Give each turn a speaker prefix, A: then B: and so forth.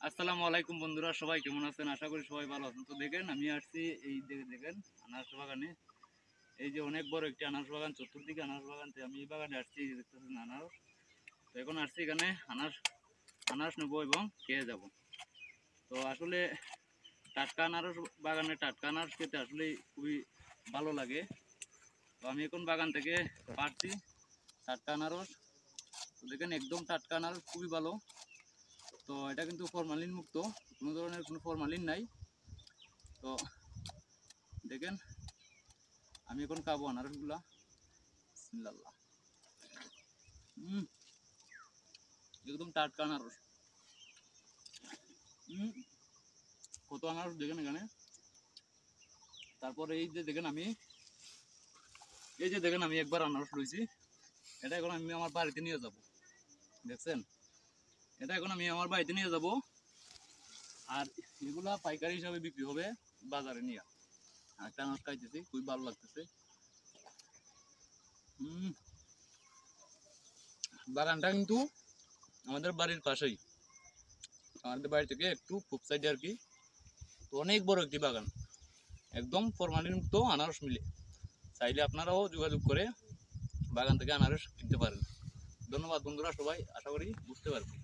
A: আসসালামু আলাইকুম বন্ধুরা, সবাই কেমন আছেন? আশা করি সবাই ভালো আছেন। তো দেখেন আমি আসছি এই দেখেন আনারস বাগানে। এই যে অনেক বড় একটি আনারস বাগান, চতুর্দিকে আনারস বাগান। আমি এই বাগানে আসছি, এই যে দেখতেছেন আনারস। তো এখন আসছি এখানে আনারস নেবো এবং খেয়ে যাব। তো আসলে টাটকা আনারস, বাগানে টাটকা আনারস খেতে আসলে খুবই ভালো লাগে। তো আমি এখন বাগান থেকে পাড়ছি টাটকা আনারস। তো দেখেন একদম টাটকা আনারস, খুবই ভালো। তো এটা কিন্তু ফরমালিন মুক্ত, কোনো ধরনের কোনো ফরমালিন নাই। তো দেখেন আমি এখন খাবো আনারসগুলা। বিসমিল্লাহ। একদম টাটকা আনারস। কত আনারস দেখেন এখানে। তারপরে এই যে দেখেন আমি একবার আনারস লইছি। এটা এখন আমি আমার বাড়িতে নিয়ে যাব। দেখছেন, এটা এখন আমি আমার বাড়িতে নিয়ে যাব। আর এগুলা পাইকারি হিসাবে বিক্রি হবে বাজারে নিয়ে। একটা আনারস খাইতেছি, খুবই ভালো লাগতেছে। বাগানটা কিন্তু আমাদের বাড়ির পাশেই, আমাদের বাড়ি থেকে একটু পূব সাইডে আর কি। তো অনেক বড় একটি বাগান, একদম ফরমালিন মুক্ত আনারস মিলে। চাইলে আপনারাও যোগাযোগ করে বাগান থেকে আনারস কিনতে পারেন। ধন্যবাদ বন্ধুরা, সবাই আশা করি বুঝতে পারবেন।